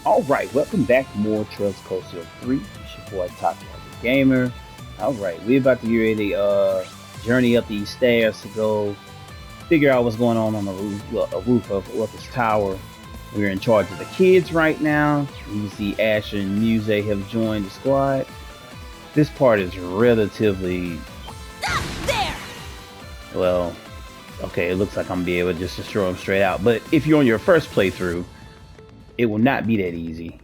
Alright, welcome back to more Trails Coaster 3. It's your boy Taki the Gamer. Alright, we're about to get ready journey up these stairs to go figure out what's going on the roof, a roof of this tower. We're in charge of the kids right now. You see Ash and Muse have joined the squad. This part is relatively... There! Well, okay, it looks like I'm gonna be able to just destroy them straight out. But if you're on your first playthrough, it will not be that easy.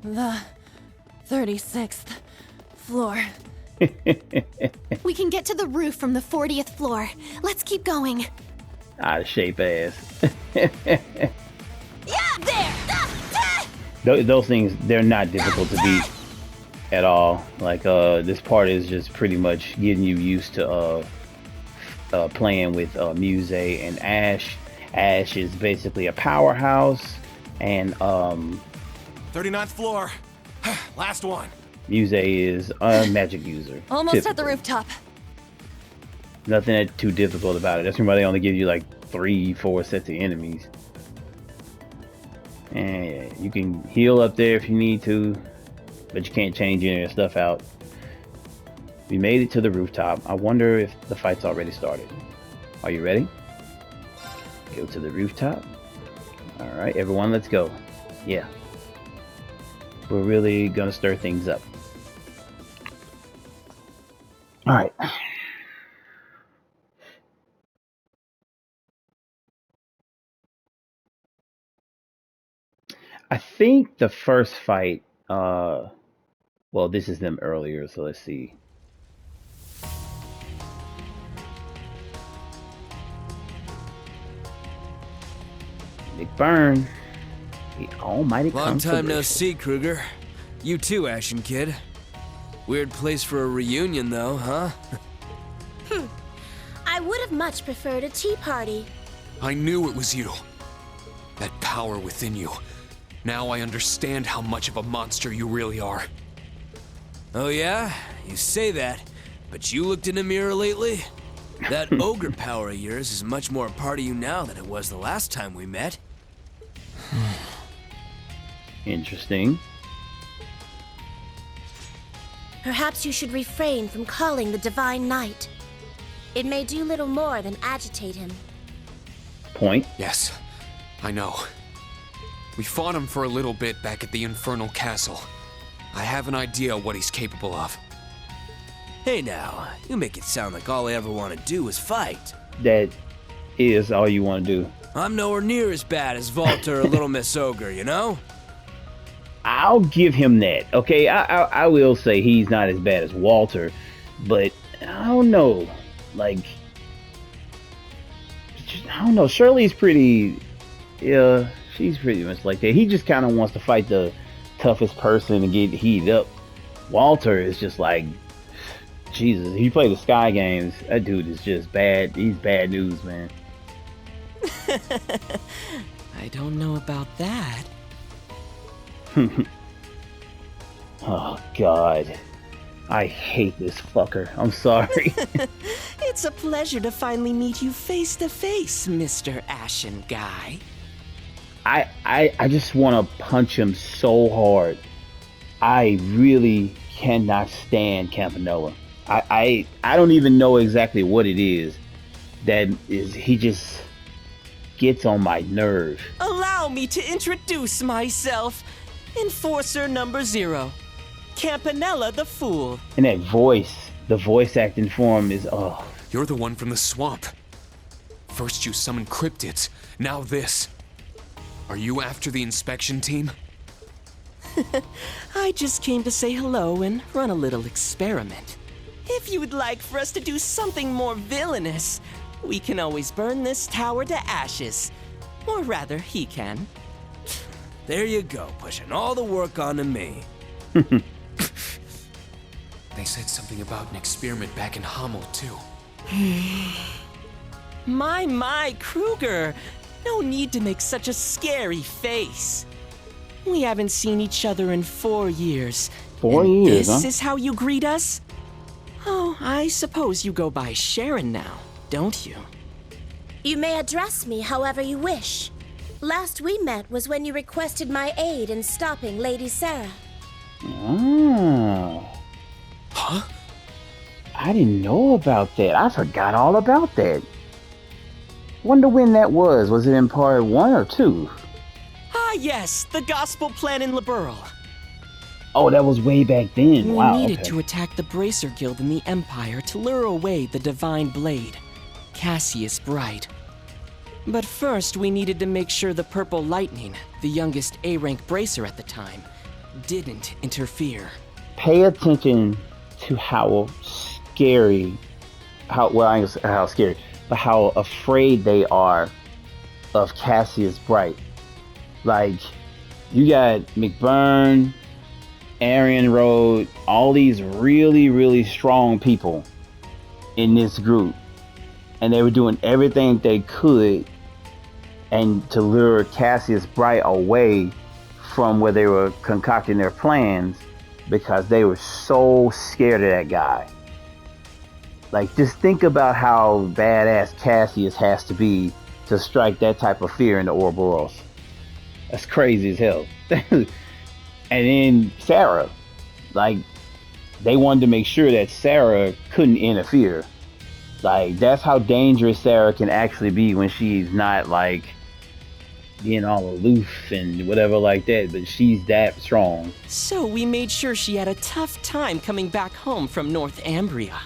The 36th floor. We can get to the roof from the 40th floor. Let's keep going. Out of shape ass. Yeah, there! Those things, they're not difficult to beat at all. Like, this part is just pretty much getting you used to playing with Muse and Ash. Ash is basically a powerhouse. And 39th floor. Last one. Muse is a magic user. Almost typical. at the rooftop. Nothing that too difficult about it. That's why they only give you like 3-4 sets of enemies. And you can heal up there if you need to, but you can't change any of the stuff out. We made it to the rooftop. I wonder if the fight's already started. Are you ready? Go to the rooftop. Alright, everyone, let's go. Yeah. We're really gonna stir things up. Alright. I think the first fight, well, this is them earlier, so let's see. Big Burn. The almighty Long time no conflagration. see, Kruger. You too, Ashen Kid. Weird place for a reunion, though, huh? I would have much preferred a tea party. I knew it was you. That power within you. Now I understand how much of a monster you really are. Oh yeah? You say that, but you looked in a mirror lately? That ogre power of yours is much more a part of you now than it was the last time we met. Interesting. Perhaps you should refrain from calling the Divine Knight. It may do little more than agitate him. Point. Yes, I know. We fought him for a little bit back at the Infernal Castle. I have an idea what he's capable of. Hey now, you make it sound like all I ever want to do is fight. That is all you want to do. I'm nowhere near as bad as Walter or Little Miss Ogre, you know? I'll give him that. Okay, I will say he's not as bad as Walter, but I don't know. Like, I don't know. Shirley's pretty. Yeah, she's pretty much like that. He just kind of wants to fight the toughest person and get heated up. Walter is just like, Jesus. He played the Sky Games. That dude is just bad. He's bad news, man. I don't know about that. Oh God, I hate this fucker. I'm sorry. It's a pleasure to finally meet you face to face, Mr. Ashen Guy. I just want to punch him so hard. I really cannot stand Campanella. I don't even know exactly what it is that is. He just gets on my nerve. Allow me to introduce myself. Enforcer number 0. Campanella the Fool. And that voice, the voice acting for him is, oh. You're the one from the swamp. First you summoned cryptids, now this. Are you after the inspection team? I just came to say hello and run a little experiment. If you would like for us to do something more villainous, we can always burn this tower to ashes. Or rather, he can. There you go, pushing all the work onto me. They said something about an experiment back in Hamel, too. My, Kruger. No need to make such a scary face. We haven't seen each other in 4 years. 4 and years, This huh? is how you greet us? Oh, I suppose you go by Sharon now, don't you? You may address me however you wish. Last we met was when you requested my aid in stopping Lady Sarah. Oh. Huh? I didn't know about that. I forgot all about that. Wonder when that was. Was it in part 1 or 2? Ah, yes, the gospel plan in Liberl. Oh, that was way back then. We Wow. needed Okay. to attack the Bracer Guild in the Empire to lure away the Divine Blade, Cassius Bright. But first, we needed to make sure the Purple Lightning, the youngest A-rank Bracer at the time, didn't interfere. Pay attention to how scary, how scary, but how afraid they are of Cassius Bright. Like, you got McBurn, Aaron Road, all these really, really strong people in this group. And they were doing everything they could and to lure Cassius Bright away from where they were concocting their plans because they were so scared of that guy. Like, just think about how badass Cassius has to be to strike that type of fear into Ouroboros. That's crazy as hell. And then Sarah, like, they wanted to make sure that Sarah couldn't interfere. Like, that's how dangerous Sarah can actually be when she's not, like, being all aloof and whatever like that, but she's that strong. So we made sure she had a tough time coming back home from North Ambria.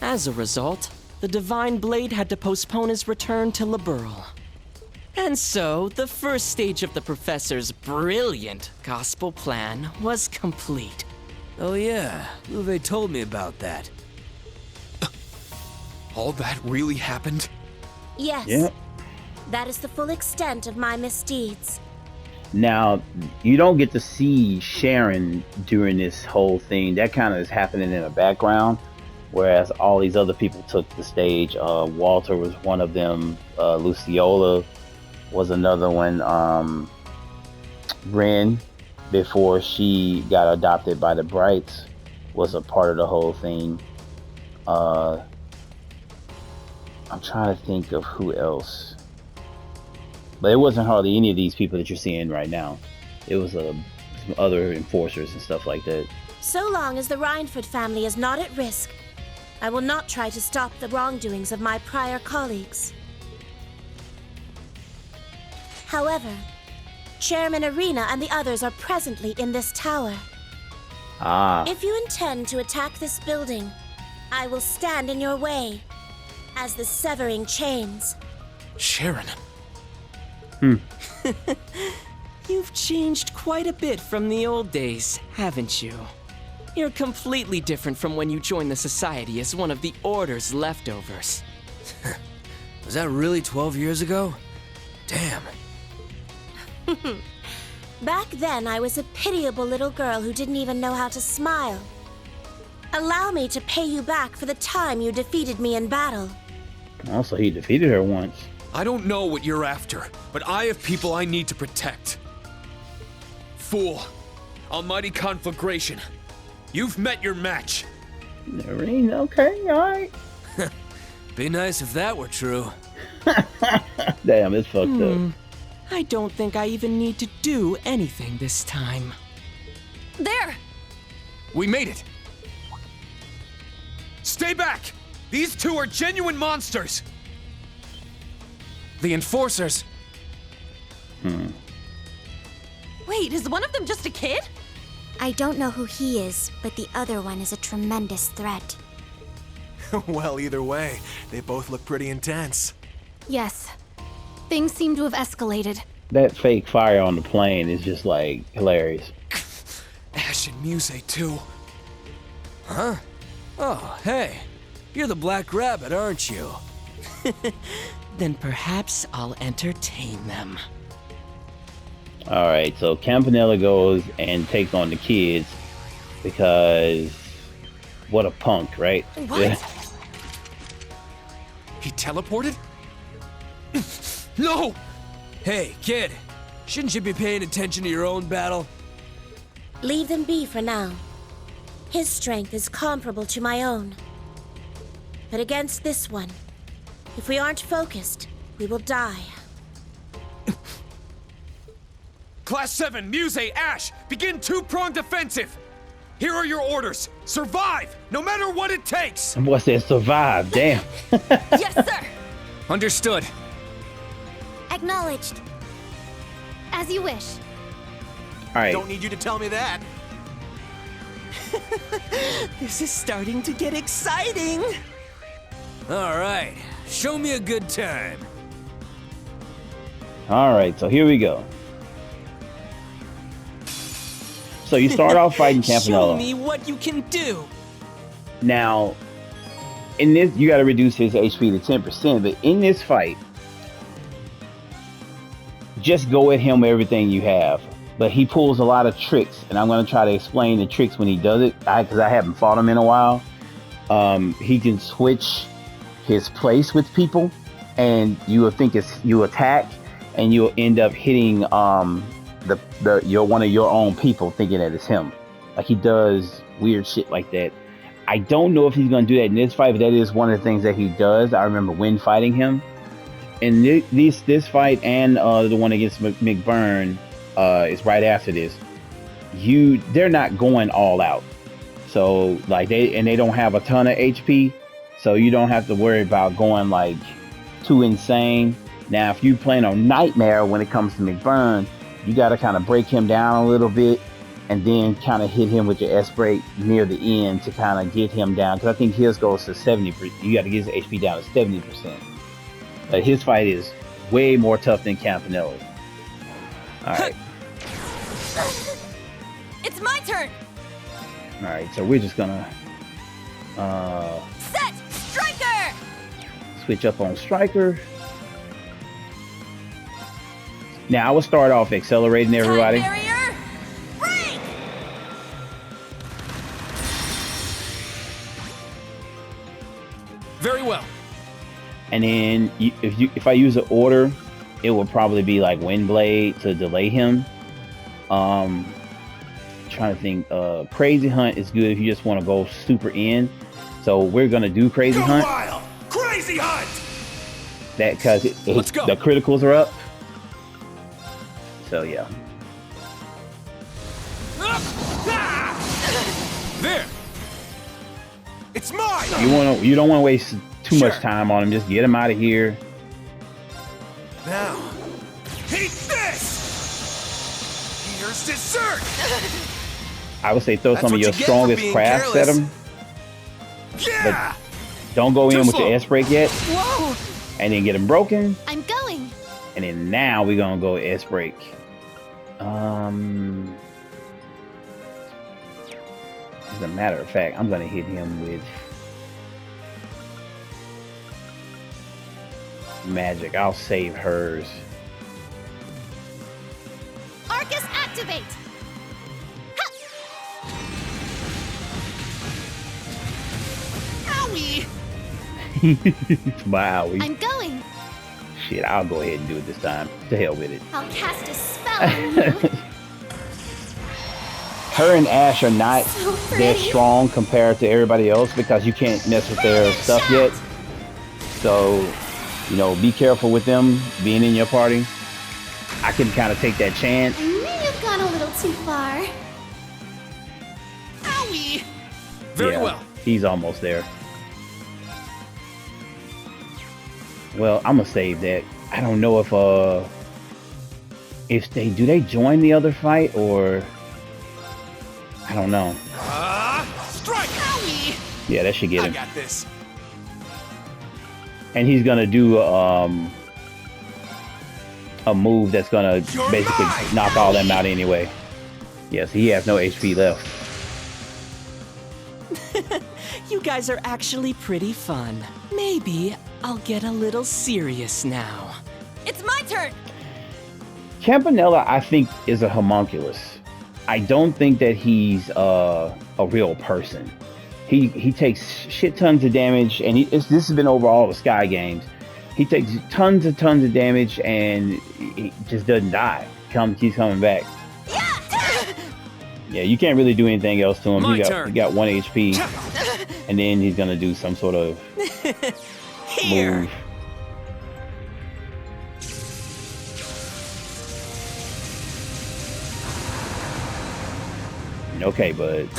As a result, the Divine Blade had to postpone his return to Liberl. And so, the first stage of the Professor's brilliant gospel plan was complete. Oh yeah, Uwe told me about that. All that really happened? Yes. Yep. That is the full extent of my misdeeds. Now, you don't get to see Sharon during this whole thing. That kind of is happening in the background, whereas all these other people took the stage. Walter was one of them. Luciola was another one. Ren, before she got adopted by the Brights, was a part of the whole thing. I'm trying to think of who else. But it wasn't hardly any of these people that you're seeing right now. It was some other enforcers and stuff like that. So long as the Rhineford family is not at risk, I will not try to stop the wrongdoings of my prior colleagues. However, Chairman Arena and the others are presently in this tower. Ah, If you intend to attack this building, I will stand in your way as the severing chains. Sharon. You've changed quite a bit from the old days, haven't you? You're completely different from when you joined the Society as one of the Order's leftovers. Was that really 12 years ago? Damn. Back then, I was a pitiable little girl who didn't even know how to smile. Allow me to pay you back for the time you defeated me in battle. also he defeated her once. I don't know what you're after, but I have people I need to protect. Fool. Almighty Conflagration. You've met your match. Irene, okay, alright. Be nice if that were true. Damn, it's fucked up. I don't think I even need to do anything this time. There! We made it. Stay back! These two are genuine monsters! The enforcers. Wait, is one of them just a kid? I don't know who he is, but the other one is a tremendous threat. Well, either way, they both look pretty intense. Yes. Things seem to have escalated. That fake fire on the plane is just like hilarious. Ash and Muse too. Huh? Oh, hey. You're the Black Rabbit, aren't you? Then perhaps I'll entertain them. Alright, so Campanella goes and takes on the kids because what a punk, right? What? He teleported? No! Hey, kid. Shouldn't you be paying attention to your own battle? Leave them be for now. His strength is comparable to my own. But against this one, if we aren't focused, we will die. Class 7, Muse, Ash, begin two-pronged offensive. Here are your orders. Survive, no matter what it takes. And boy said survive. Damn. Yes, sir. Understood. Acknowledged. As you wish. All right. Don't need you to tell me that. This is starting to get exciting. All right, show me a good time. All right. So here we go. So you start off fighting Show Campanella. me what you can do. Now, in this, you got to reduce his HP to 10%. But in this fight, just go at him with everything you have. But he pulls a lot of tricks, and I'm going to try to explain the tricks when he does it, because I haven't fought him in a while. He can switch his place with people, and you will think it's you attack, and you'll end up hitting one of your own people, thinking that it's him. Like, he does weird shit like that. I don't know if he's going to do that in this fight, but that is one of the things that he does. I remember when fighting him. In this fight and the one against McBurn is right after this. They're not going all out. So like they don't have a ton of HP, so you don't have to worry about going like too insane. Now, if you plan on Nightmare when it comes to McBurn, you got to kind of break him down a little bit, and then kind of hit him with your S-Break near the end to kind of get him down. Because I think his goes to 70%. You got to get his HP down to 70%. But his fight is way more tough than Campanella's. All right. It's my turn. All right. So we're just gonna Set Striker. switch up on Striker. Now I will start off accelerating everybody. Time barrier. Break. Very well. And then if I use an order, it will probably be like Windblade to delay him. Trying to think. Crazy Hunt is good if you just want to go super in. So we're gonna do Crazy Hunt. Wild! Crazy Hunt! That because Let's go. the criticals are up. So yeah. There! It's mine! You don't want to waste too much Sure. time on him. Just get him out of here. Now, eat this! Here's dessert! I would say throw That's some of what your you get for strongest being crafts careless. at him. Yeah! Don't go in Too with your slow. S-Break yet. Whoa. And then get him broken. I'm going. And then now we're gonna go S-Break. As a matter of fact, I'm gonna hit him with magic. I'll save hers. Arcus activate. Owie! Wow. I'm going. Shit, I'll go ahead and do it this time. To hell with it. I'll cast a spell on you. Her and Ash are not So that pretty. strong compared to everybody else because you can't mess with their stuff yet. So, you know, be careful with them being in your party. I can kind of take that chance. I may have gone a little too far. Owie! Very Yeah, well. He's almost there. Well, I'm gonna save that. I don't know if they join the other fight or I don't know. Strike! Owie! Yeah, that should get I him. got this. And he's gonna do a move that's gonna You're basically mine! knock all them out anyway. Yes, he has no HP left. You guys are actually pretty fun. Maybe I'll get a little serious now. It's my turn. Campanella, I think, is a homunculus. I don't think that he's a real person. He takes shit tons of damage, and this has been over all the Sky games. He takes tons of damage, and he just doesn't die. Keeps coming back. Yeah, you can't really do anything else to him. My He turn. got 1 HP, and then he's gonna do some sort of Here. move. Okay, bud.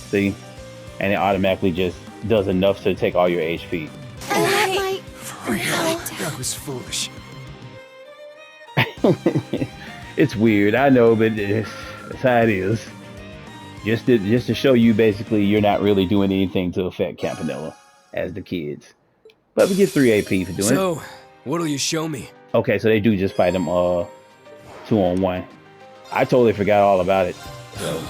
See? And it automatically just does enough to take all your HP. For real? That was foolish. It's weird, I know, but it's how it is. Just to show you, basically, you're not really doing anything to affect Campanella as the kids. But we get 3 AP for doing it. So, what'll you show me? Okay, so they do just fight them 2-on-1. I totally forgot all about it. So.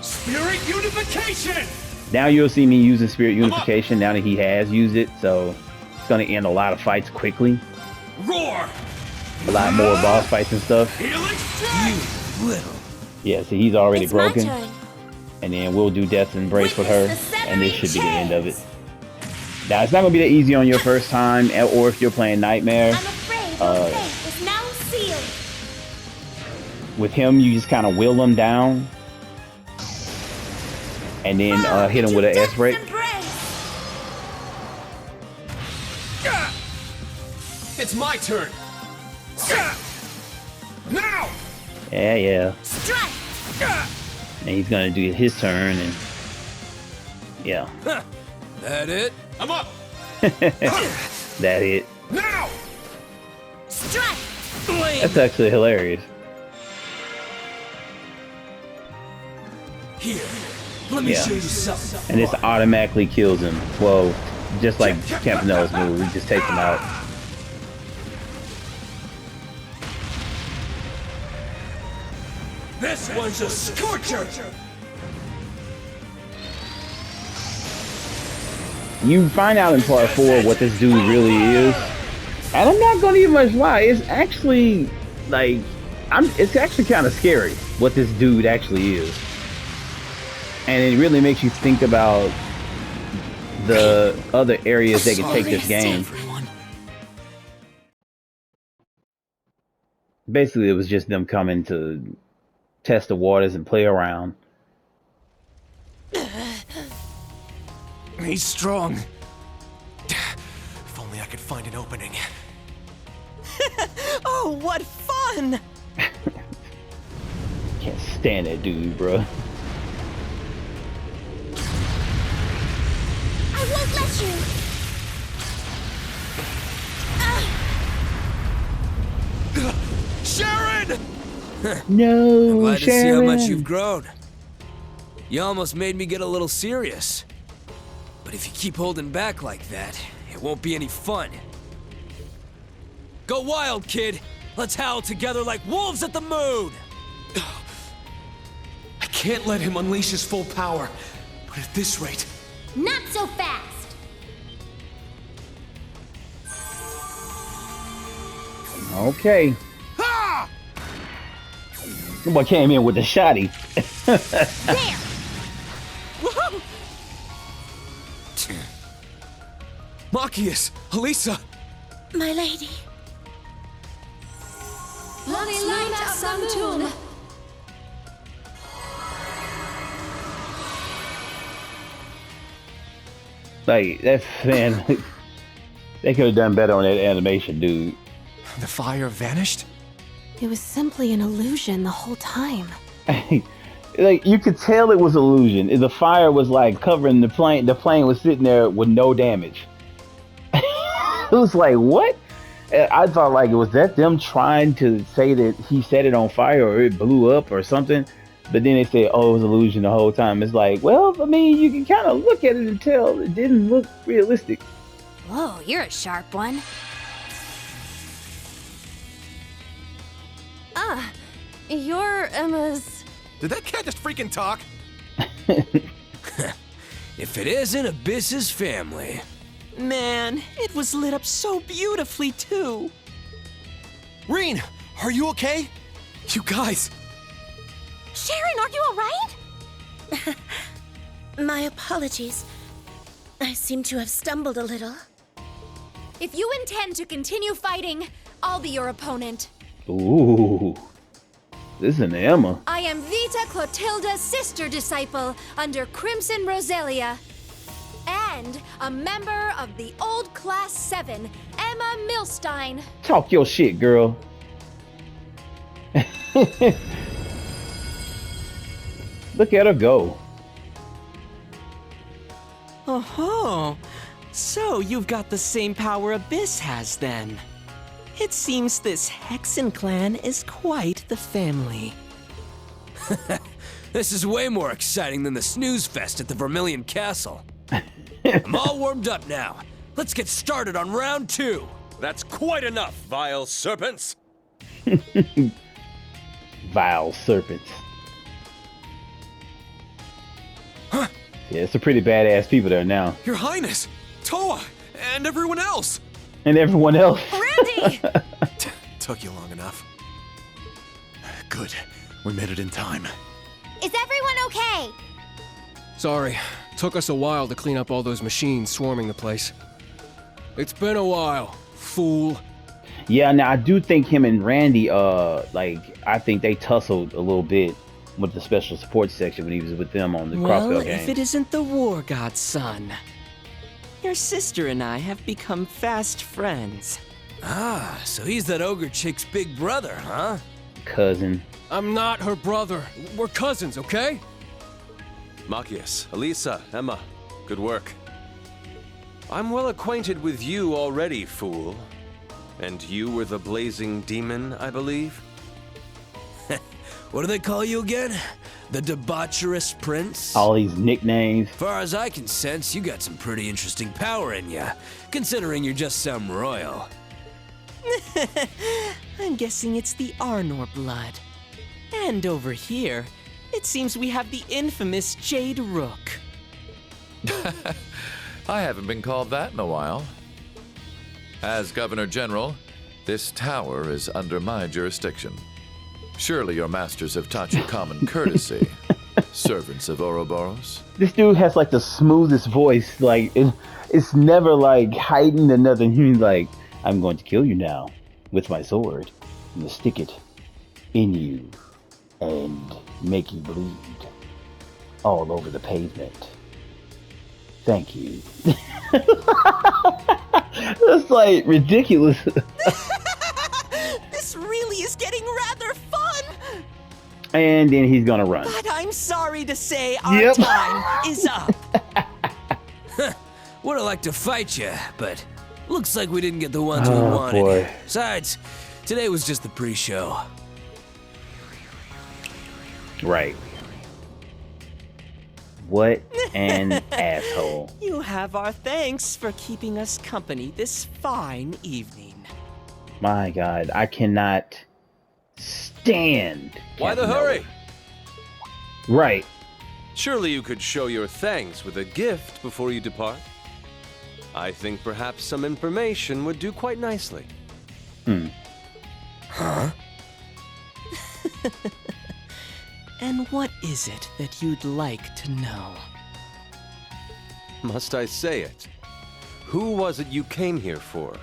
Spirit unification! Now you'll see me using Spirit Unification now that he has used it, so it's gonna end a lot of fights quickly. Roar! A lot more boss fights and stuff. Healing strike! You little. Yeah, see, he's already It's broken. my turn. And then we'll do Death's Embrace with her, Witness the and this should be the end of it. chains. Now, it's not gonna be that easy on your first time, or if you're playing Nightmare. I'm afraid your fate is now sealed. With him, you just kind of will him down, and then hit him with an S break. It's my turn! Now! Yeah. Strike! And he's gonna do his turn, and yeah, That it? I'm up! that it. Now! Strike! That's actually hilarious. Here. Let me Yeah. show you something. And this automatically kills him. Well, just like Campanella's move, he just takes him out. This one's a scorcher. You find out in part 4 what this dude really is, and I'm not gonna even much lie. It's actually like, it's actually kind of scary what this dude actually is, and it really makes you think about the other areas they can take this game. Basically, it was just them coming to test the waters and play around. He's strong. If only I could find an opening. Oh, what fun! Can't stand that dude, bro. I won't let you! Sharon! No, I'm glad to see how Sharon. much you've grown. You almost made me get a little serious. But if you keep holding back like that, it won't be any fun. Go wild, kid! Let's howl together like wolves at the moon! I can't let him unleash his full power, but at this rate... Not so fast! Okay. Ah! Someone came in with the shotty. There! Machias! Elisa! My lady. Let's light up some tune. Like, that's, man, they could have done better on that animation, dude. The fire vanished? It was simply an illusion the whole time. Like, you could tell it was illusion. The fire was like covering the plane. The plane was sitting there with no damage. It was like, what? I thought like, was that them trying to say that he set it on fire or it blew up or something? But then they say, oh, it was illusion the whole time. It's like, well, I mean, you can kind of look at it and tell it didn't look realistic. Whoa, you're a sharp one. Ah, you're Emma's... Did that cat just freaking talk? If it isn't Abyss's family. Man, it was lit up so beautifully, too. Reen, are you okay? You guys! Sharon, are you alright? My apologies. I seem to have stumbled a little. If you intend to continue fighting, I'll be your opponent. Ooh, this is an Emma. I am Vita Clotilda's sister disciple under Crimson Roselia. And a member of the Old Class 7, Emma Milstein. Talk your shit, girl. Look at her go. Oh, so you've got the same power Abyss has then. It seems this Hexen clan is quite the family. This is way more exciting than the snooze fest at the Vermilion Castle. I'm all warmed up now. Let's get started on round 2. That's quite enough, vile serpents! Vile serpents. Yeah, it's a pretty badass people there now. Your Highness, Toa, and everyone else! And everyone else. Randy! Took you long enough. Good. We made it in time. Is everyone okay? Sorry, took us a while to clean up all those machines swarming the place. It's been a while, fool. Yeah, now I do think him and Randy, I think they tussled a little bit with the special support section when he was with them on the Well, Crossbell game. if it isn't the War God's son. Your sister and I have become fast friends. Ah, so he's that ogre chick's big brother, huh? Cousin. I'm not her brother. We're cousins, okay? Machias, Elisa, Emma, good work. I'm well acquainted with you already, fool. And you were the blazing demon, I believe? What do they call you again? The debaucherous prince? All these nicknames. Far as I can sense, you got some pretty interesting power in ya, considering you're just some royal. I'm guessing it's the Arnor blood. And over here, it seems we have the infamous Jade Rook. I haven't been called that in a while. As Governor General, this tower is under my jurisdiction. Surely your masters have taught you common courtesy, servants of Ouroboros. This dude has like the smoothest voice. Like it's never like heightened or nothing. He's like, I'm going to kill you now with my sword. I'm gonna stick it in you and make you bleed all over the pavement. Thank you. That's like ridiculous. This really is getting rather fun. And then he's gonna run. But I'm sorry to say our Yep. time is up. Would have liked to fight you, but looks like we didn't get the ones we Oh, wanted. boy. Besides, today was just the pre-show. Right. What an asshole. You have our thanks for keeping us company this fine evening. My God, I cannot stand. Why the Captain hurry? Nova. Right. Surely you could show your thanks with a gift before you depart. I think perhaps some information would do quite nicely. Huh? And what is it that you'd like to know? Must I say it? Who was it you came here for?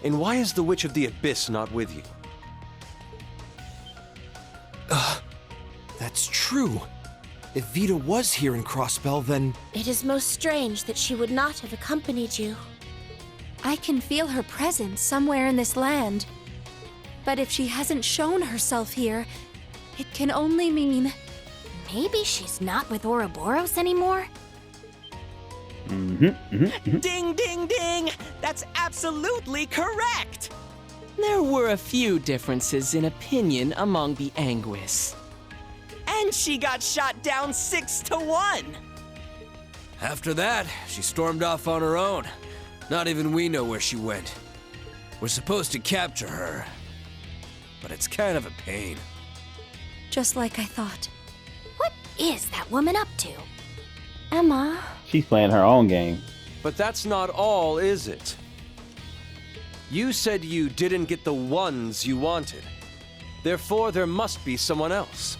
And why is the Witch of the Abyss not with you? That's true. If Vita was here in Crossbell, then... It is most strange that she would not have accompanied you. I can feel her presence somewhere in this land. But if she hasn't shown herself here, it can only mean... Maybe she's not with Ouroboros anymore? Ding, ding, ding! That's absolutely correct! There were a few differences in opinion among the Anguis. And she got shot down 6-1! After that, she stormed off on her own. Not even we know where she went. We're supposed to capture her, but it's kind of a pain. Just like I thought. What is that woman up to? Emma? She's playing her own game. But that's not all, is it? You said you didn't get the ones you wanted. Therefore, there must be someone else.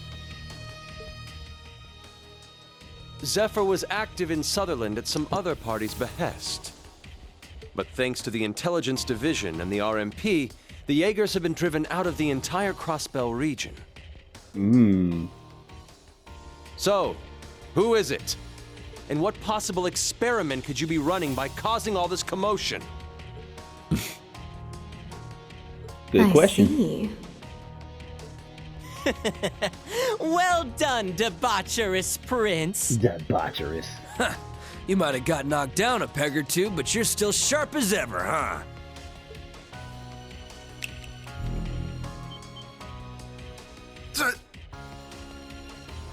Zephyr was active in Sutherland at some other party's behest. But thanks to the Intelligence Division and the RMP, the Jaegers have been driven out of the entire Crossbell region. So, who is it? And what possible experiment could you be running by causing all this commotion? Good question. See. Well done, debaucherous prince. Debaucherous. You might have got knocked down a peg or two, but you're still sharp as ever, huh?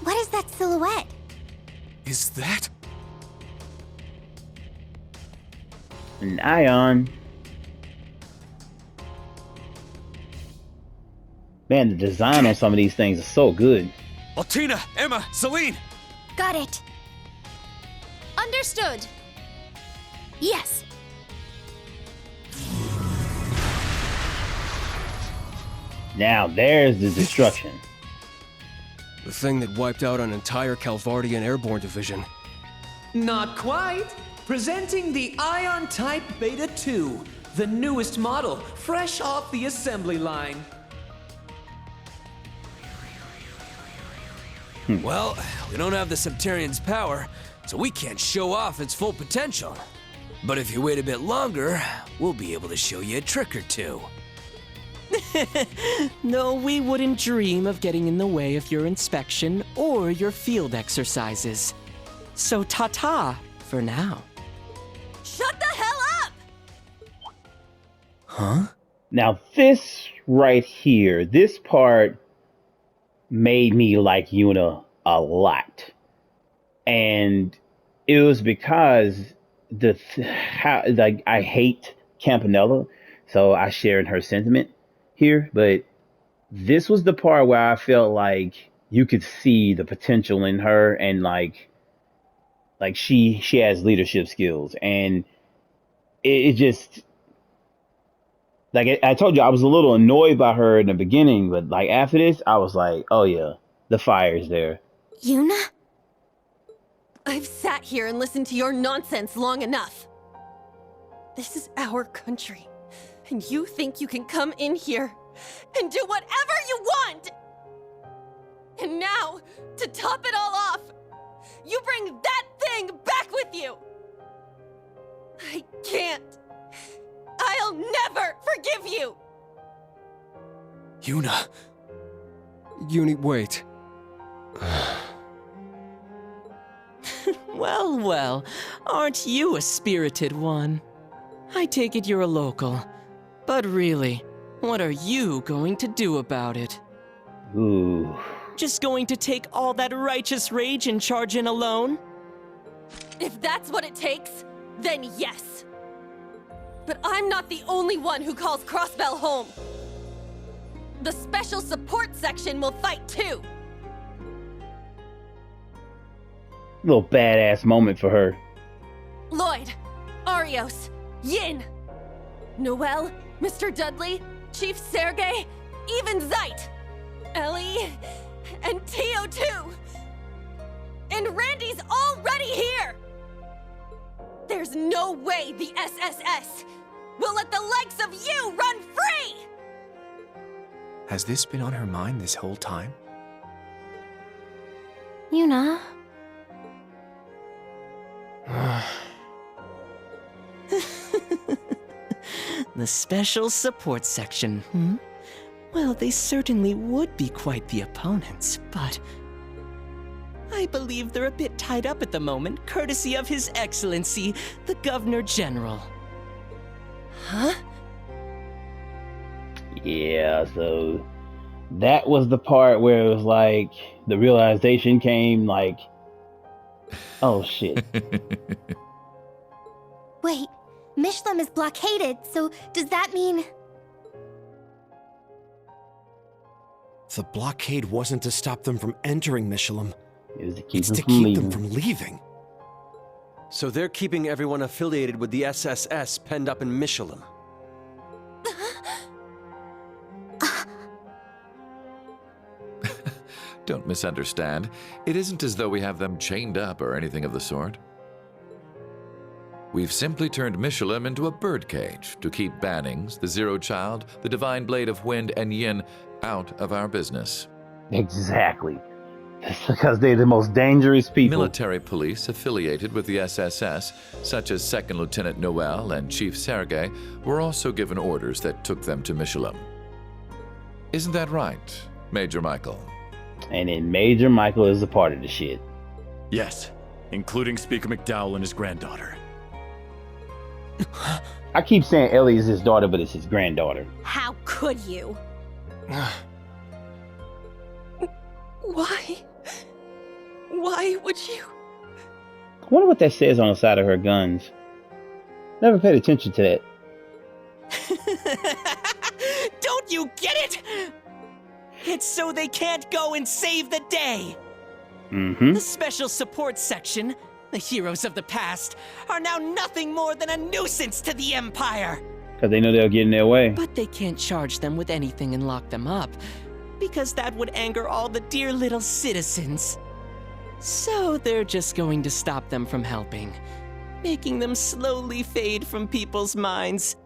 What is that silhouette? Is that? An ion. Man, the design on some of these things is so good. Altina, Emma, Celine! Got it. Understood. Yes. Now there's the destruction. The thing that wiped out an entire Calvardian airborne division. Not quite. Presenting the Ion Type Beta 2, the newest model, fresh off the assembly line. Well, we don't have the Septarian's power, so we can't show off its full potential. But if you wait a bit longer, we'll be able to show you a trick or two. No, we wouldn't dream of getting in the way of your inspection or your field exercises. So ta-ta for now. Shut the hell up! Huh? Now this right here, this part made me like Yuna a lot. And it was because I hate Campanella, so I share in her sentiment here, but this was the part where I felt like you could see the potential in her, and like she has leadership skills, and it just like I told you, I was a little annoyed by her in the beginning, but like after this, I was like, oh yeah, the fire's there. Yuna? I've sat here and listened to your nonsense long enough. This is our country, and you think you can come in here and do whatever you want! And now, to top it all off, you bring that thing back with you! I can't. I'll never forgive you! Yuna. Wait. Well, well, aren't you a spirited one? I take it you're a local. But really, what are you going to do about it? Ooh. Just going to take all that righteous rage and charge in alone? If that's what it takes, then yes. But I'm not the only one who calls Crossbell home. The special support section will fight too. Little badass moment for her. Lloyd, Arios, Yin, Noel, Mr. Dudley, Chief Sergei, even Zeit, Ellie, and Tio too. And Randy's already here! There's no way the SSS will let the likes of you run free! Has this been on her mind this whole time? Yuna? The special support section, hmm? Well, they certainly would be quite the opponents, but I believe they're a bit tied up at the moment, courtesy of His Excellency, the Governor General. Huh? Yeah, so that was the part where it was like the realization came, like, oh shit. Wait, Mishlam is blockaded, so does that mean... The blockade wasn't to stop them from entering Mishlam. It was to keep It's them to from keep leaving. them from leaving. So they're keeping everyone affiliated with the SSS penned up in Mishlam. Don't misunderstand. It isn't as though we have them chained up or anything of the sort. We've simply turned Mishlam into a birdcage to keep Bannings, the Zero Child, the Divine Blade of Wind, and Yin out of our business. Exactly. That's because they're the most dangerous people. Military police affiliated with the SSS, such as Second Lieutenant Noel and Chief Sergei, were also given orders that took them to Mishlam. Isn't that right, Major Michael. And then Major Michael is a part of the shit. Yes, including Speaker McDowell and his granddaughter. I keep saying Ellie is his daughter, but it's his granddaughter. How could you? Why? Why would you? I wonder what that says on the side of her guns. Never paid attention to that. Don't you get it? It's so they can't go and save the day. Mm-hmm. The special support section, the heroes of the past, are now nothing more than a nuisance to the Empire. Because they know they'll get in their way. But they can't charge them with anything and lock them up, because that would anger all the dear little citizens. So they're just going to stop them from helping, making them slowly fade from people's minds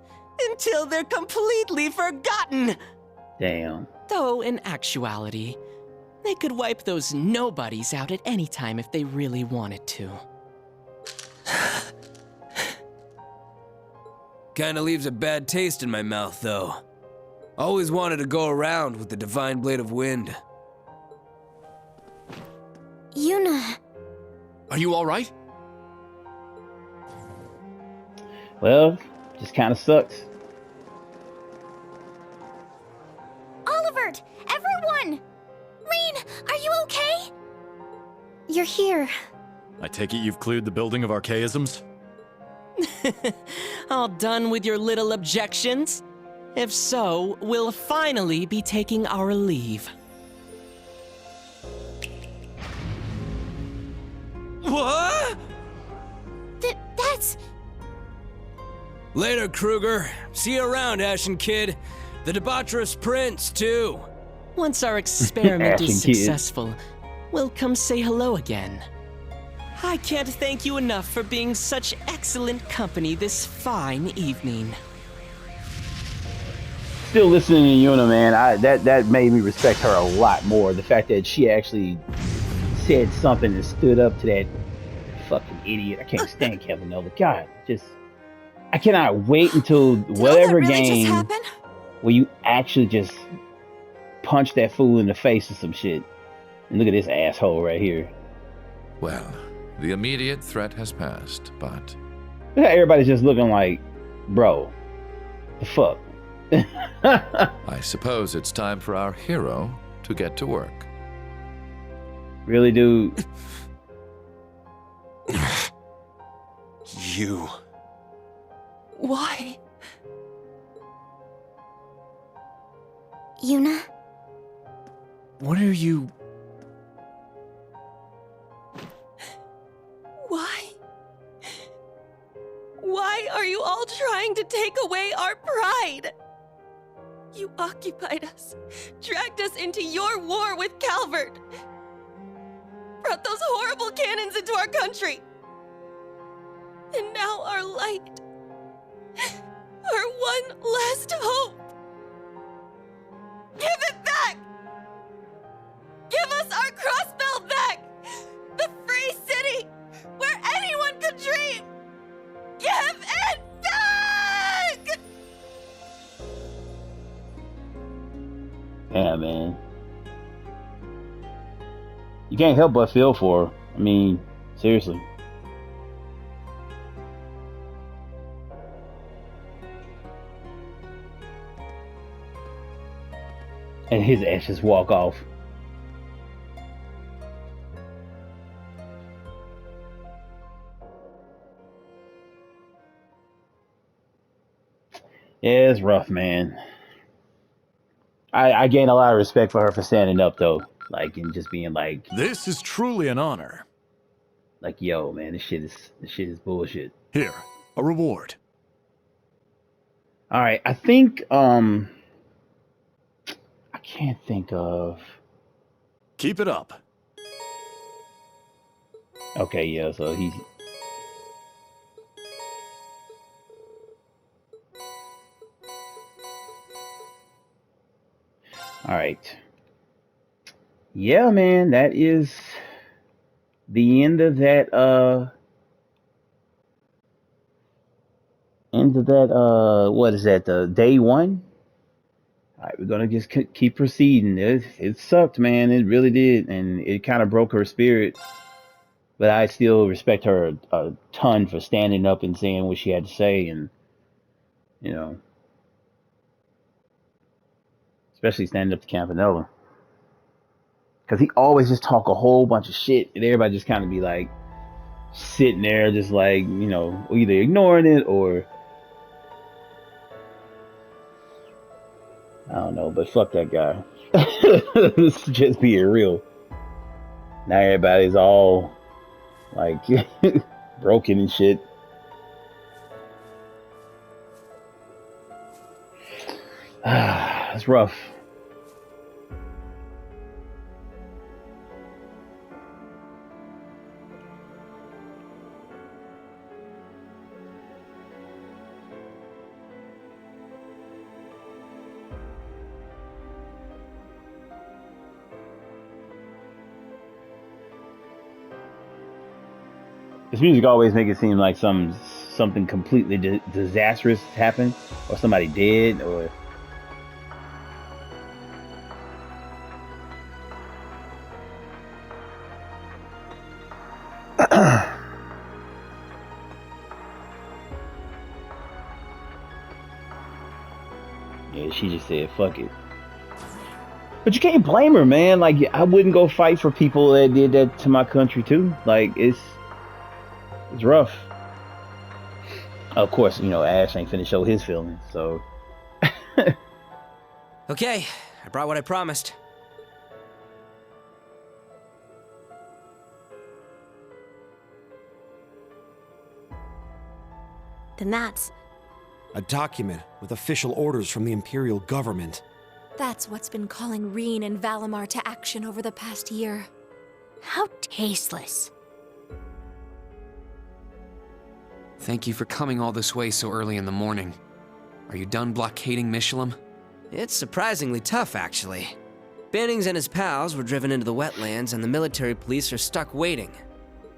until they're completely forgotten. Damn. Though, in actuality, they could wipe those nobodies out at any time if they really wanted to. Kinda leaves a bad taste in my mouth, though. Always wanted to go around with the Divine Blade of Wind. Yuna. Are you all right? Well, just kind of sucks. Olivert! Everyone! Rean, are you okay? You're here. I take it you've cleared the building of archaisms? All done with your little objections? If so, we'll finally be taking our leave. What? That's... Later, Kruger. See you around, Ashen Kid. The debaucherous prince, too. Once our experiment is Ashen Kid. successful, we'll come say hello again. I can't thank you enough for being such excellent company this fine evening. Still listening to Yuna, man. That made me respect her a lot more. The fact that she actually said something and stood up to that fucking idiot. I can't stand Kevin Nova. God, I cannot wait until whatever game where you actually just punch that fool in the face or some shit. And look at this asshole right here. Well, the immediate threat has passed, but... Look how everybody's just looking like, bro, the fuck? I suppose it's time for our hero to get to work. Really, dude? You. Why? Yuna? What are you... Why? Why are you all trying to take away our pride? You occupied us, dragged us into your war with Calvert, brought those horrible cannons into our country. And now our light, our one last hope. Give it back! Give us our Crossbell back! The free city where anyone could dream! Give it back! Yeah, man. You can't help but feel for her. I mean, seriously. And his ass just walk off. Yeah, it's rough, man. I gain a lot of respect for her for standing up, though. Like, and just being like... This is truly an honor. Like, yo, man, this shit is bullshit. Here, a reward. Alright, I think, I can't think of... Keep it up. Okay, yeah, so he's... Alright. Yeah, man, that is the end of that, what is that, the day one? All right, we're gonna just keep proceeding. It sucked, man. It really did, and it kind of broke her spirit. But I still respect her a ton for standing up and saying what she had to say, and you know, especially standing up to Campanella, because he always just talk a whole bunch of shit, and everybody just kind of be like sitting there, just like, you know, either ignoring it or I don't know. But fuck that guy. Just being real. Now everybody's all like broken and shit. It's rough. This music always makes it seem like something completely disastrous happened, or somebody dead, or yeah, she just said fuck it. But you can't blame her, man. Like, I wouldn't go fight for people that did that to my country too. Like, it's rough. Of course, you know, Ash ain't finna show his feelings, so. Okay, I brought what I promised. Then that's a document with official orders from the Imperial government. That's what's been calling Reen and Valimar to action over the past year. How tasteless. Thank you for coming all this way so early in the morning. Are you done blockading Mishlam? It's surprisingly tough, actually. Bannings and his pals were driven into the wetlands, and the military police are stuck waiting.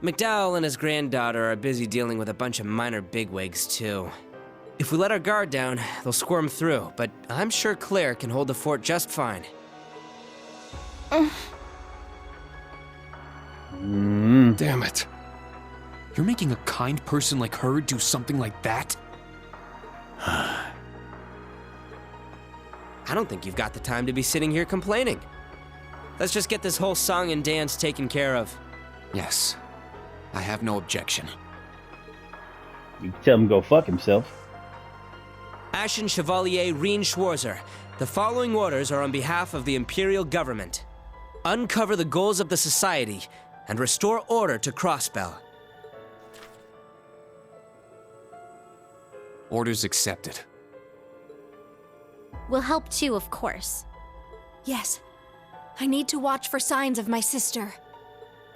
McDowell and his granddaughter are busy dealing with a bunch of minor bigwigs, too. If we let our guard down, they'll squirm through, but I'm sure Claire can hold the fort just fine. Damn it. You're making a kind person like her do something like that? I don't think you've got the time to be sitting here complaining. Let's just get this whole song and dance taken care of. Yes. I have no objection. You can tell him to go fuck himself. Ashen Chevalier Reen Schwarzer, the following orders are on behalf of the Imperial government. Uncover the goals of the Society and restore order to Crossbell. Orders accepted. We'll help too, of course. Yes. I need to watch for signs of my sister.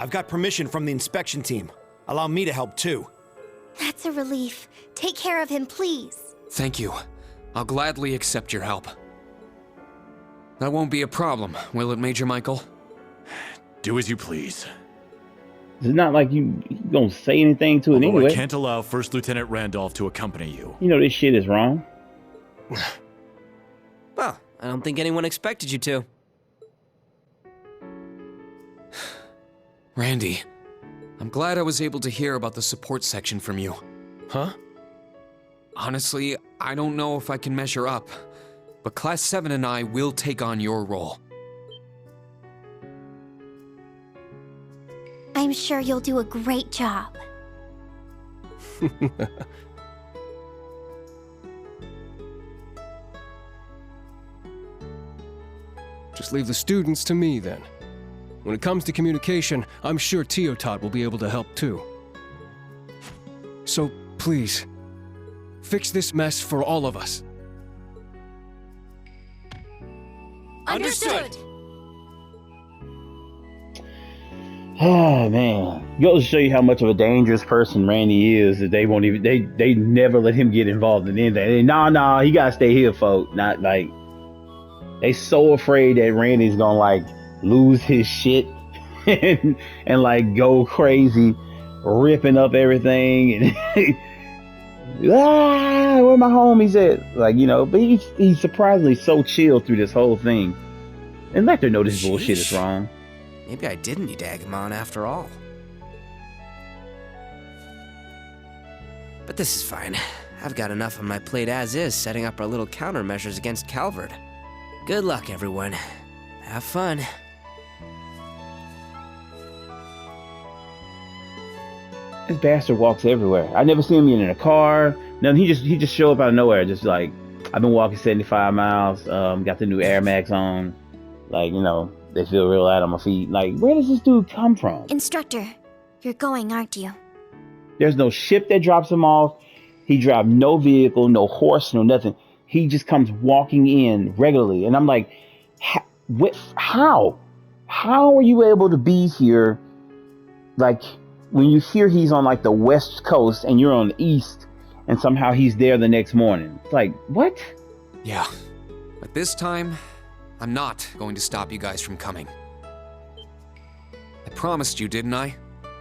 I've got permission from the inspection team. Allow me to help too. That's a relief. Take care of him, please. Thank you. I'll gladly accept your help. That won't be a problem, will it, Major Michael? Do as you please. It's not like you gonna say anything to it Although anyway. I can't allow First Lieutenant Randolph to accompany you. You know this shit is wrong. Well, I don't think anyone expected you to. Randy, I'm glad I was able to hear about the support section from you. Huh? Honestly, I don't know if I can measure up, but Class 7 and I will take on your role. I'm sure you'll do a great job. Just leave the students to me, then. When it comes to communication, I'm sure Teotot will be able to help, too. So, please, fix this mess for all of us. Understood! Oh man, goes to show you how much of a dangerous person Randy is. That they won't even they never let him get involved in anything. Nah, he gotta stay here, folks. Not like they so afraid that Randy's gonna like lose his shit and like go crazy, ripping up everything and where my homies at? Like, you know, but he's surprisingly so chill through this whole thing. And let her know this bullshit is wrong. Maybe I didn't need Agumon after all. But this is fine. I've got enough on my plate as is, setting up our little countermeasures against Calvard. Good luck, everyone. Have fun. This bastard walks everywhere. I never see him in a car. No, he just show up out of nowhere. Just like, I've been walking 75 miles. Got the new Air Max on. Like, you know, they feel real light on my feet. Like, where does this dude come from? Instructor, you're going, aren't you? There's no ship that drops him off. He drives no vehicle, no horse, no nothing. He just comes walking in regularly. And I'm like, how? How are you able to be here? Like, when you hear he's on like the West Coast and you're on the East, and somehow he's there the next morning. It's like, what? Yeah, but this time, I'm not going to stop you guys from coming. I promised you, didn't I?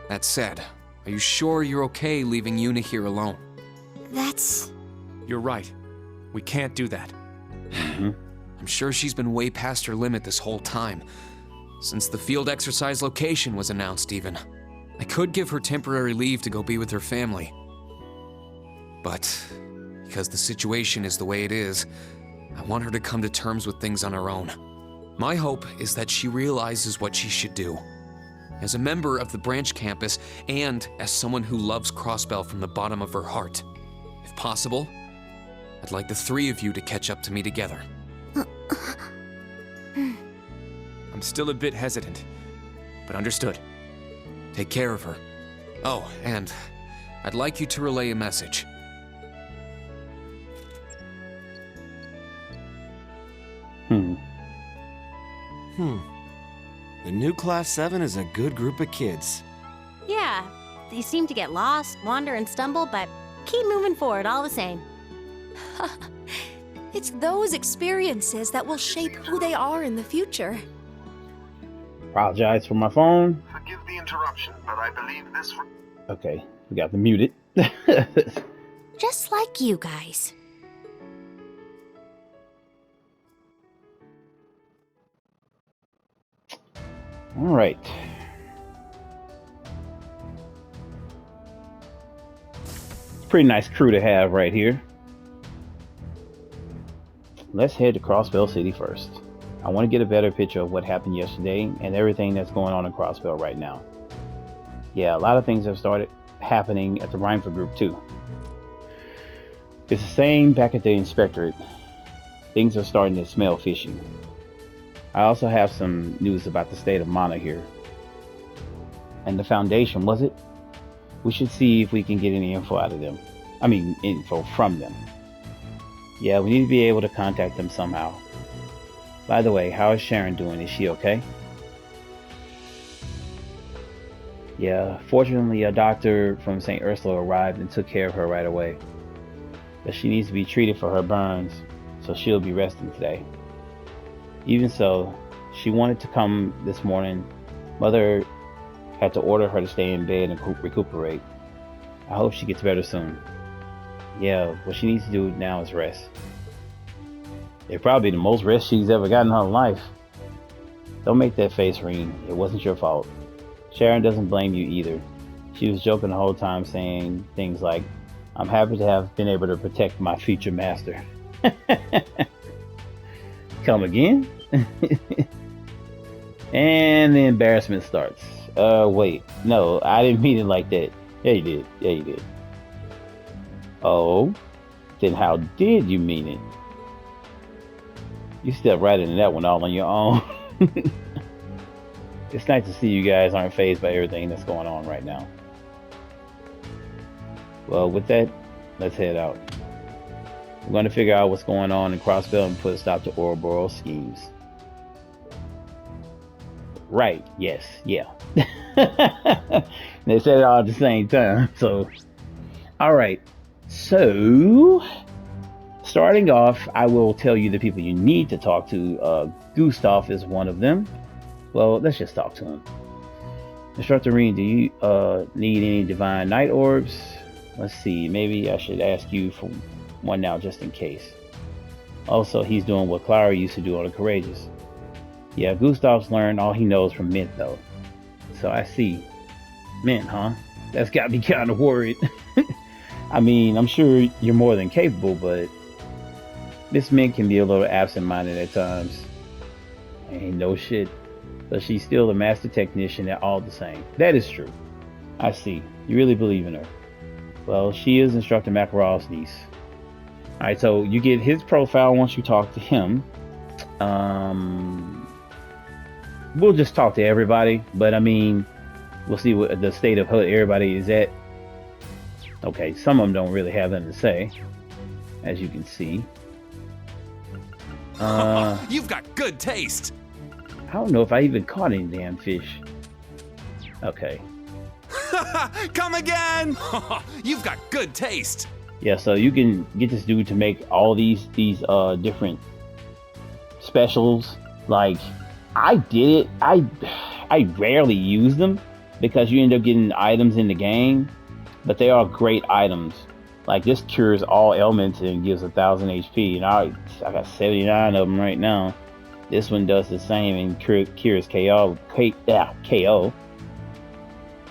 That said, are you sure you're okay leaving Yuna here alone? That's... You're right. We can't do that. I'm sure she's been way past her limit this whole time. Since the field exercise location was announced, even. I could give her temporary leave to go be with her family. But, because the situation is the way it is, I want her to come to terms with things on her own. My hope is that she realizes what she should do. As a member of the branch campus, and as someone who loves Crossbell from the bottom of her heart. If possible, I'd like the three of you to catch up to me together. I'm still a bit hesitant, but understood. Take care of her. Oh, and I'd like you to relay a message. The new Class 7 is a good group of kids. Yeah, they seem to get lost, wander, and stumble, but keep moving forward all the same. It's those experiences that will shape who they are in the future. Apologize for my phone. Forgive the interruption, but I believe this... Okay, we got to mute it. Just like you guys. All right. It's a pretty nice crew to have right here. Let's head to Crossbell City first. I want to get a better picture of what happened yesterday and everything that's going on in Crossbell right now. Yeah, a lot of things have started happening at the Reinford Group too. It's the same back at the inspectorate. Things are starting to smell fishy. I also have some news about the state of Mana here. And the Foundation, was it? We should see if we can get any info out of them. I mean, info from them. Yeah, we need to be able to contact them somehow. By the way, how is Sharon doing? Is she okay? Yeah, fortunately a doctor from St. Ursula arrived and took care of her right away. But she needs to be treated for her burns, so she'll be resting today. Even so, she wanted to come this morning. Mother had to order her to stay in bed and recuperate. I hope she gets better soon. Yeah, what she needs to do now is rest. It's probably the most rest she's ever gotten in her life. Don't make that face, Reen. It wasn't your fault. Sharon doesn't blame you either. She was joking the whole time, saying things like, I'm happy to have been able to protect my future master. Come again? And the embarrassment starts. Wait. No, I didn't mean it like that. Yeah, you did. Yeah, you did. Oh? Then how did you mean it? You stepped right into that one all on your own. It's nice to see you guys aren't fazed by everything that's going on right now. Well, with that, let's head out. We're going to figure out what's going on in Crossbell and put a stop to Ouroboros schemes. Right, yes, yeah. They said it all at the same time, so... Alright, so... Starting off, I will tell you the people you need to talk to. Gustav is one of them. Well, let's just talk to him. Instructor Reen, do you need any divine night orbs? Let's see, maybe I should ask you for one now just in case. Also, he's doing what Clara used to do on the Courageous. Yeah, Gustav's learned all he knows from Mint, though. So I see. Mint, huh? That's got me kind of worried. I mean, I'm sure you're more than capable, but Miss Mint can be a little absent-minded at times. Ain't no shit. But she's still a master technician at all the same. That is true. I see. You really believe in her. Well, she is Instructor Makarov's niece. Alright, so you get his profile once you talk to him. We'll just talk to everybody, but I mean, we'll see what the state of everybody is at. Okay, some of them don't really have anything to say, as you can see. You've got good taste. I don't know if I even caught any damn fish. Okay. Come again! You've got good taste. Yeah, so you can get this dude to make all these different specials. Like, I did it. I rarely use them because you end up getting items in the game, but they are great items. Like, this cures all ailments and gives 1,000 HP, and I got 79 of them right now. This one does the same and cures KO.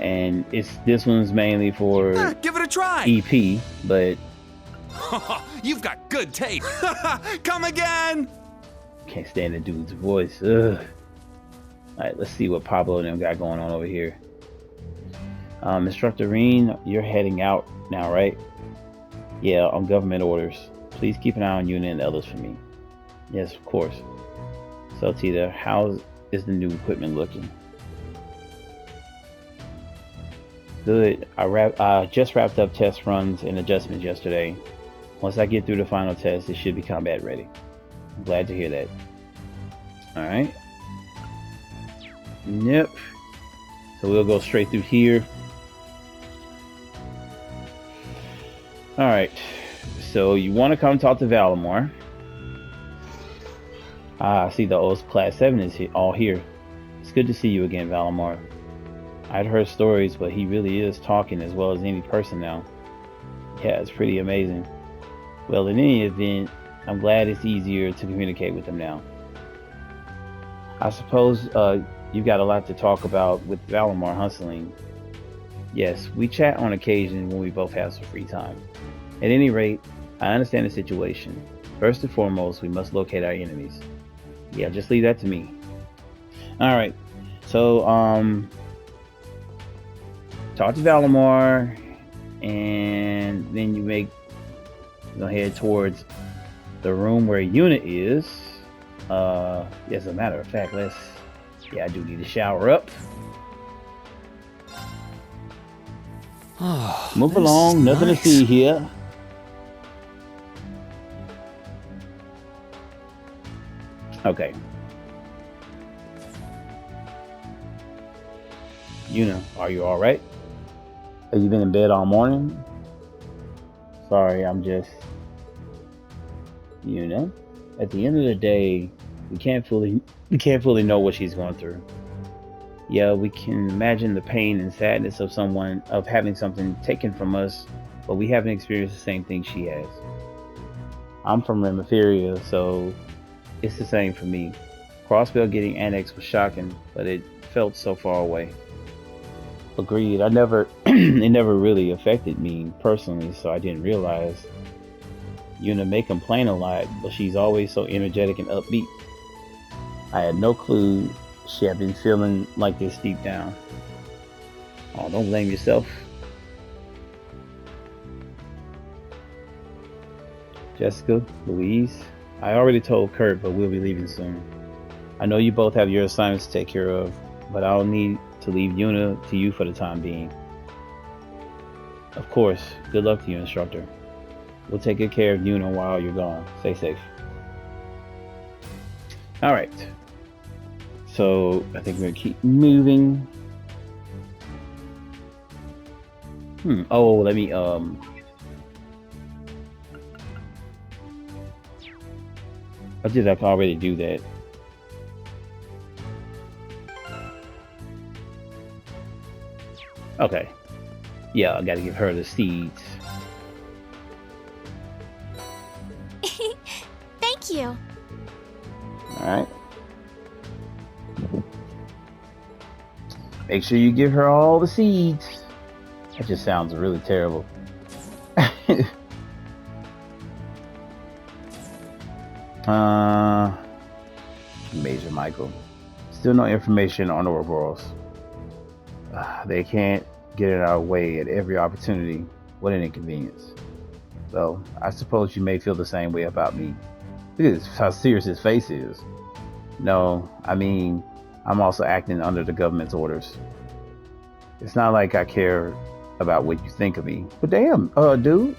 And this one's mainly for give it a try. EP, but you've got good taste. Come again. Can't stand the dude's voice. Ugh. All right, let's see what Pablo and them got going on over here. Instructor Reen, you're heading out now, right? Yeah, on government orders. Please keep an eye on Yuna and the others for me. Yes, of course. So, Tita, how is the new equipment looking? Good. I just wrapped up test runs and adjustments yesterday. Once I get through the final test, it should be combat ready. I'm glad to hear that. Alright. Yep. So we'll go straight through here. Alright. So you want to come talk to Valimar. I see the old Class 7 is all here. It's good to see you again, Valimar. I'd heard stories, but he really is talking as well as any person now. Yeah, it's pretty amazing. Well, in any event, I'm glad it's easier to communicate with him now. I suppose you've got a lot to talk about with Valimar, Hustling. Yes, we chat on occasion when we both have some free time. At any rate, I understand the situation. First and foremost, we must locate our enemies. Yeah, just leave that to me. Alright, so, talk to Valimar, and then you head towards the room where Yuna is. As a matter of fact, I do need to shower up. Move along, nothing to see here. Okay. Yuna, are you alright? Have you been in bed all morning? Sorry, I'm just... Yuna, at the end of the day, we can't fully know what she's going through. Yeah, we can imagine the pain and sadness of having something taken from us, but we haven't experienced the same thing she has. I'm from Remetheria, so it's the same for me. Crossbell getting annexed was shocking, but it felt so far away. Agreed. It never really affected me personally, so I didn't realize. Yuna may complain a lot, but she's always so energetic and upbeat. I had no clue she had been feeling like this deep down. Oh, don't blame yourself. Jessica, Louise, I already told Kurt, but we'll be leaving soon. I know you both have your assignments to take care of, but I'll need to leave Yuna to you for the time being. Of course, good luck to you, Instructor. We'll take good care of Yuna while you're gone. Stay safe. Alright. So, I think we're gonna keep moving. Oh, let me, I did already do that. Okay. Yeah, I gotta give her the seeds. you. Alright. Make sure you give her all the seeds. That just sounds really terrible. Major Michael. Still no information on Ouroboros. They can't get in our way at every opportunity. What an inconvenience. So, I suppose you may feel the same way about me. Look at how serious his face is. No, I mean, I'm also acting under the government's orders. It's not like I care about what you think of me. But damn, dude.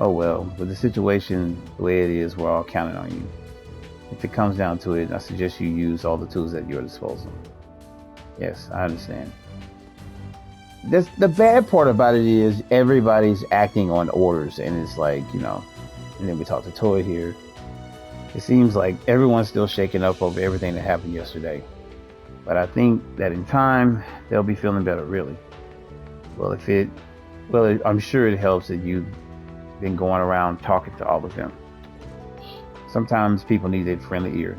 Oh well, with the situation the way it is, we're all counting on you. If it comes down to it, I suggest you use all the tools at your disposal. Yes, I understand. The bad part about it is everybody's acting on orders, and it's like, you know, and then we talked to Toy here. It seems like everyone's still shaking up over everything that happened yesterday. But I think that in time, they'll be feeling better, really. Well, I'm sure it helps that you've been going around talking to all of them. Sometimes people need a friendly ear.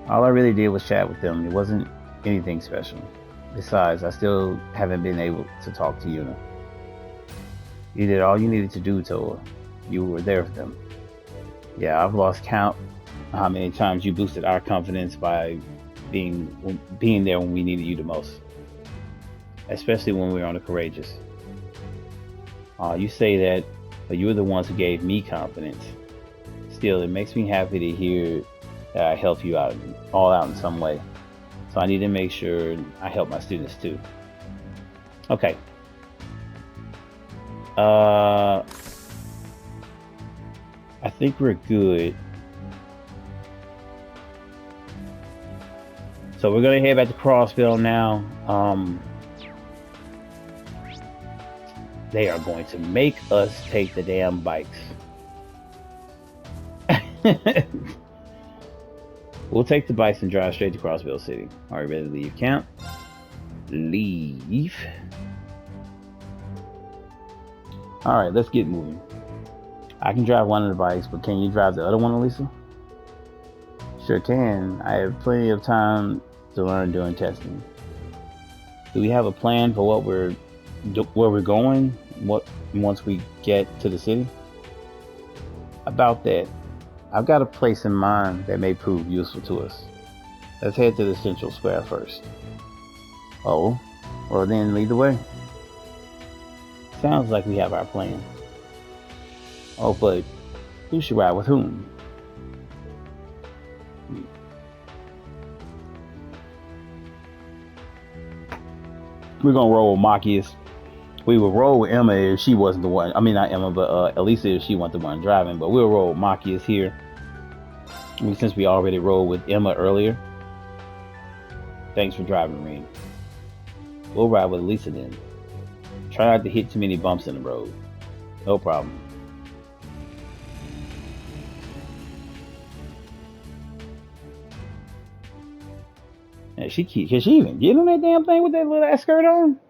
All I really did was chat with them. It wasn't anything special. Besides, I still haven't been able to talk to Yuna. You did all you needed to do, Toa. You were there for them. Yeah, I've lost count how many times you boosted our confidence by being there when we needed you the most. Especially when we were on the Courageous. You say that, but you're the ones who gave me confidence. Still, it makes me happy to hear that I help you out in some way. So I need to make sure I help my students too. Okay. I think we're good. So we're gonna head back to Crossville now. They are going to make us take the damn bikes. We'll take the bikes and drive straight to Crossville City. Are you ready to leave camp? Leave. Alright, let's get moving. I can drive one of the bikes, but can you drive the other one, Elisa? Sure can. I have plenty of time to learn during testing. Do we have a plan for where we're going once we get to the city? About that, I've got a place in mind that may prove useful to us. Let's head to the Central Square first. Oh, well then lead the way. Sounds like we have our plan. Oh, but who should ride with whom? We're gonna roll with Machias. We would roll with Emma if she wasn't the one. I mean, not Emma, but Elisa if she wasn't the one driving. But we'll roll with Machias here. I mean, since we already rolled with Emma earlier. Thanks for driving, Reed. We'll ride with Elisa then. Try not to hit too many bumps in the road. No problem. And can she even get on that damn thing with that little ass skirt on?